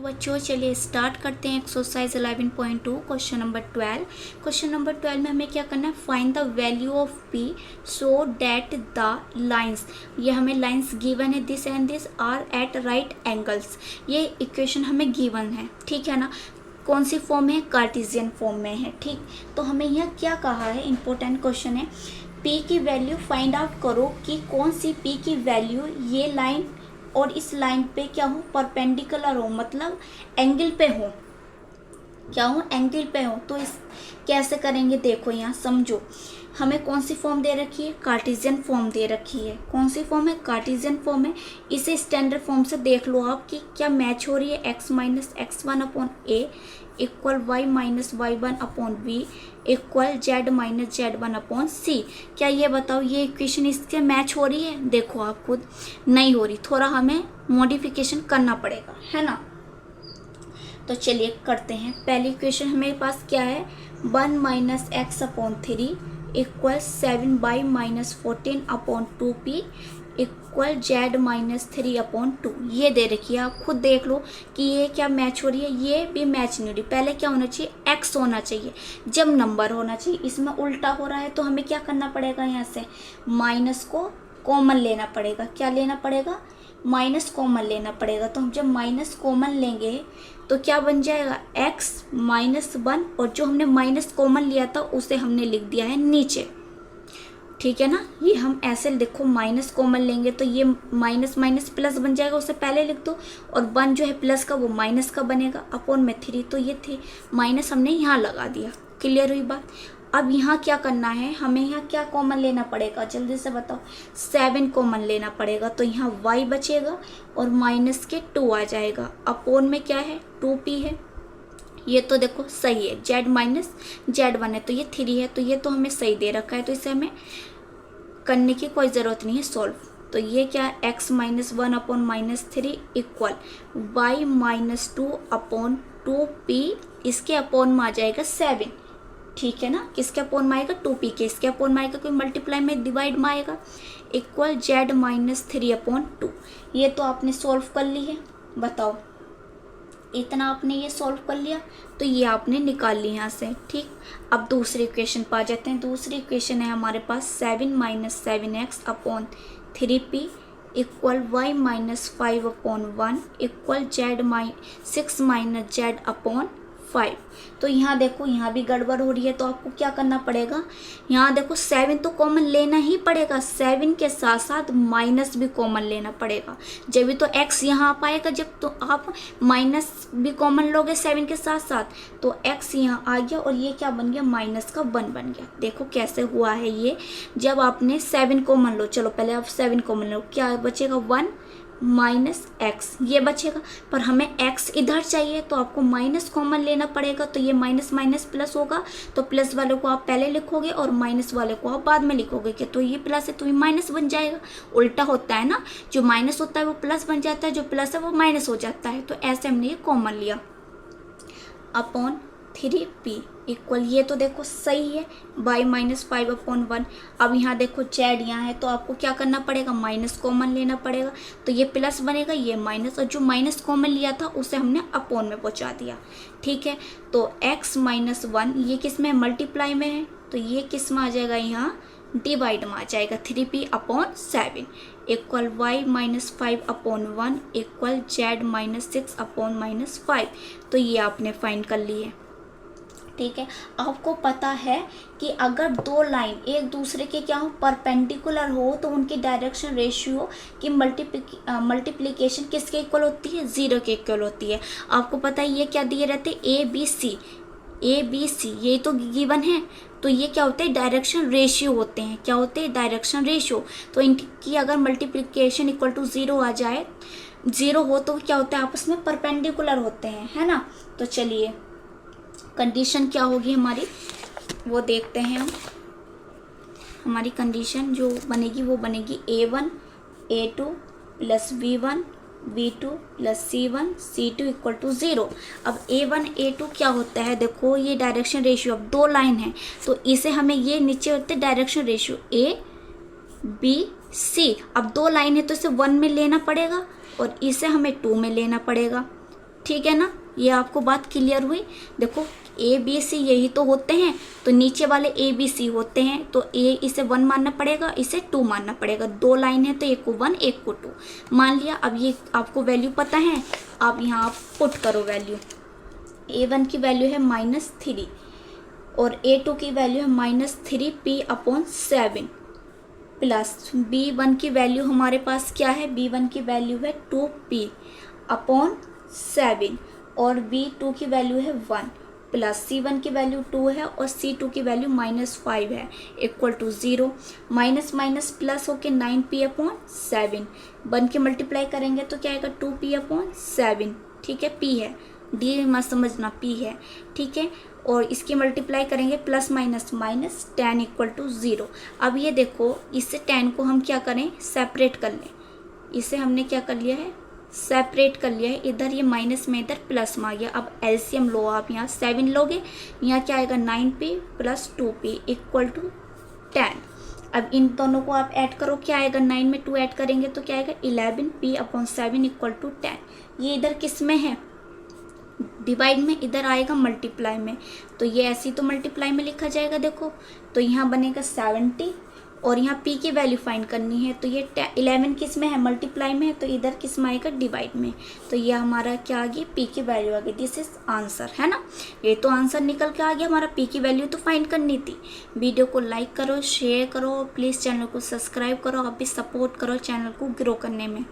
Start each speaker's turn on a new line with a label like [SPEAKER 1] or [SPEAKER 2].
[SPEAKER 1] बच्चों, चलिए स्टार्ट करते हैं exercise 11.2 question number 12। Question number 12 में हमें क्या करना है, find the value of P so that the lines, ये हमें लाइंस गिवन है, this and this are at right angles. ये इक्वेशन हमें गिवन है, ठीक है ना। कौन सी फॉर्म है, कार्टेशियन फॉर्म में है, ठीक। तो हमें यह क्या कहा है, इंपॉर्टेंट क्वेश्चन है, पी की वैल्यू फाइंड आउट करो कि कौन सी पी की वैल्यू ये लाइन और इस लाइन पे क्या हो, परपेंडिकुलर हो, मतलब एंगल पे हो, क्या हो, एंगल पे हो। तो इस कैसे करेंगे, देखो यहाँ समझो, हमें कौन सी फॉर्म दे रखी है, कार्टेशियन फॉर्म दे रखी है। कौन सी फॉर्म है, कार्टेशियन फॉर्म है। इसे स्टैंडर्ड फॉर्म से देख लो आप कि क्या मैच हो रही है, x minus x1 upon A equal y minus y1 upon B equal z minus z1 upon C. क्या ये बताओ, ये इक्वेशन इसके मैच हो रही है? देखो आप खुद नहीं हो रही, थोड़ा हमें मॉडिफिकेशन करना पड़ेगा, है ना। तो चलिए करते हैं। पहली इक्वेशन हमारे पास क्या है, 1 minus x upon 3 equal 7 by minus 14 upon 2p equal z minus 3 upon 2। ये दे रखी है, आप खुद देख लो कि ये क्या मैच हो रही है, ये भी मैच नहीं हो रही। पहले क्या होना चाहिए, x होना चाहिए, जब नंबर होना चाहिए। इसमें उल्टा हो रहा है, तो हमें क्या करना पड़ेगा, यहाँ से माइनस को कॉमन लेना पड़ेगा। क्या लेना पड़ेगा, माइनस कॉमन लेना पड़ेगा। तो हम जब माइनस कॉमन लेंगे तो क्या बन जाएगा, x माइनस 1, और जो हमने माइनस कॉमन लिया था उसे हमने लिख दिया है नीचे, ठीक है ना। ये हम ऐसे देखो, माइनस कॉमन लेंगे तो ये माइनस माइनस प्लस बन जाएगा, उसे पहले लिख दो, और 1 जो है प्लस का वो माइनस का बनेगा, अपॉन में 3, तो ये थे माइनस हमने यहाँ लगा दिया। क्लियर हुई बात। अब यहाँ क्या करना है, हमें यहाँ क्या कॉमन लेना पड़ेगा, जल्दी से बताओ। 7 कॉमन लेना पड़ेगा, तो यहाँ y बचेगा और माइनस के 2 आ जाएगा, अपॉन में क्या है, 2p है। ये तो देखो सही है, z माइनस z1 है, तो ये 3 है, तो ये तो हमें सही दे रखा है, तो इसे हमें करने की कोई ज़रूरत नहीं है सॉल्व। तो ये क्या है, x minus 1 upon minus 3 equal y minus 2 upon 2p, इसके अपॉन में आ जाएगा 7, ठीक है ना। किसके अपॉन में आएगा, 2p के, इसके अपॉन में आएगा, कोई मल्टीप्लाई में डिवाइड में आएगा, इक्वल z माइनस 3 अपॉन 2। ये तो आपने सॉल्व कर ली है, बताओ इतना आपने ये सॉल्व कर लिया, तो ये आपने निकाल ली यहाँ से, ठीक। अब दूसरी इक्वेशन पर आ जाते हैं। दूसरी इक्वेशन है हमारे पास 7 minus 7x upon 3p equal y minus 5 upon 1 equal z 6 minus z upon 5। तो यहाँ देखो, यहाँ भी गड़बड़ हो रही है, तो आपको क्या करना पड़ेगा, यहाँ देखो 7 तो कॉमन लेना ही पड़ेगा, 7 के साथ साथ माइनस भी कॉमन लेना पड़ेगा, जब भी तो x यहाँ आ पाएगा। जब तो आप माइनस भी कॉमन लोगे 7 के साथ साथ, तो x यहाँ आ गया, और ये क्या बन गया, माइनस का 1 बन गया। देखो कैसे हुआ है ये, जब आपने 7 कॉमन लो, चलो पहले आप 7 कॉमन लो, क्या बचेगा, 1 माइनस एक्स, ये बचेगा। पर हमें x इधर चाहिए, तो आपको माइनस कॉमन लेना पड़ेगा, तो ये माइनस माइनस प्लस होगा, तो प्लस वाले को आप पहले लिखोगे और माइनस वाले को आप बाद में लिखोगे, कि तो ये प्लस है तो ये माइनस बन जाएगा। उल्टा होता है ना, जो माइनस होता है वो प्लस बन जाता है, जो प्लस है वो माइनस हो जाता है। तो ऐसे हमने ये कॉमन लिया, अपॉन 3p इक्वल, ये तो देखो सही है, y माइनस 5 अपॉन 1। अब यहाँ देखो z यहाँ है, तो आपको क्या करना पड़ेगा, माइनस कॉमन लेना पड़ेगा, तो ये प्लस बनेगा, ये माइनस, और जो माइनस कॉमन लिया था उसे हमने अपॉन में पहुँचा दिया, ठीक है। तो x माइनस 1 ये किस में, मल्टीप्लाई में है, तो ये किस में आ जाएगा, यहाँ डिवाइड में आ जाएगा, 3p upon 7 equal y minus 5 upon 1 equal z minus 6 upon minus 5। तो ये आपने फाइंड कर ली है, ठीक है। आपको पता है कि अगर दो लाइन एक दूसरे के क्या हो, परपेंडिकुलर हो, तो उनकी डायरेक्शन रेशियो की मल्टीप्लिकेशन किसके इक्वल होती है, 0 के इक्वल होती है। आपको पता है ये क्या दिए रहते, ए बी सी ये तो गिवन है, तो ये क्या होते हैं, डायरेक्शन रेशियो होते हैं। क्या होते हैं, डायरेक्शन रेशियो। तो इनकी अगर मल्टीप्लिकेशन इक्वल टू 0 आ जाए, 0 हो, तो क्या होता है, आपस में परपेंडिकुलर होते हैं, है ना। तो चलिए कंडीशन क्या होगी हमारी, वो देखते हैं हम। हमारी कंडीशन जो बनेगी वो बनेगी a1 a2 plus b1 b2 plus c2 equal to 0। अब a1 a2 क्या होता है, देखो ये डायरेक्शन रेशियो, अब दो लाइन है, तो इसे हमें ये नीचे होते direction ratio a b c। अब दो लाइन है तो इसे 1 में लेना पड़ेगा, और इसे हमें 2 में लेना पड़ेगा। ठीक है ना, ये आपको बात क्लियर हुई। देखो ए बी सी यही तो होते हैं, तो नीचे वाले ए बी सी होते हैं, तो ए इसे 1 मानना पड़ेगा, इसे 2 मानना पड़ेगा। 2 लाइन है तो एक को 1 एक को 2 मान लिया। अब ये आपको वैल्यू पता है, आप यहाँ आप पुट करो वैल्यू। A1 की वैल्यू है -3 और A2 की वैल्यू है -3p/7 प्लस B1 की वैल्यू हमारे पास क्या है, B1 की वैल्यू है 2p/7 और B2 की वैल्यू है 1 प्लस C1 की वैल्यू 2 है और C2 की वैल्यू -5 है equal to 0। Minus minus plus होके 9p/7 बन के मल्टीप्लाई करेंगे तो क्या आएगा 2p/7। ठीक है, p है, डी मत समझना, p है। ठीक है, और इसकी मल्टीप्लाई करेंगे plus minus minus 10 equal to 0। अब ये देखो इससे 10 को हम क्या करें, सेपरेट कर लें। इसे हमने क्या कर लिया है, सेपरेट कर लिया है। इधर ये माइनस में इधर प्लस में आ गया। अब एलसीएम लो आप, यहाँ 7 लोगे, यहाँ क्या आएगा 9p + 2p इक्वल टू 10। अब इन दोनों को आप ऐड करो, क्या आएगा 9 में 2 ऐड करेंगे तो क्या आएगा 11p/7 इक्वल टू 10। ये इधर किस में है, डिवाइड में, इधर आएगा मल्टीप्लाई में, तो ये ऐसे ही तो मल्टीप्लाई में लिखा जाएगा। देखो तो यहाँ बनेगा 70 और यहाँ p की वैल्यू फाइंड करनी है, तो ये 11 किस में है, मल्टीप्लाई में है, तो इधर किस में आएगा, डिवाइड में। तो ये हमारा क्या आ गई, p की वैल्यू आ गई। दिस इज आंसर, है ना, ये तो आंसर निकल के आ गया हमारा। p की वैल्यू तो फाइंड करनी थी। वीडियो को लाइक करो, शेयर करो, प्लीज़ चैनल को सब्सक्राइब करो, आप भी सपोर्ट करो चैनल को ग्रो करने में।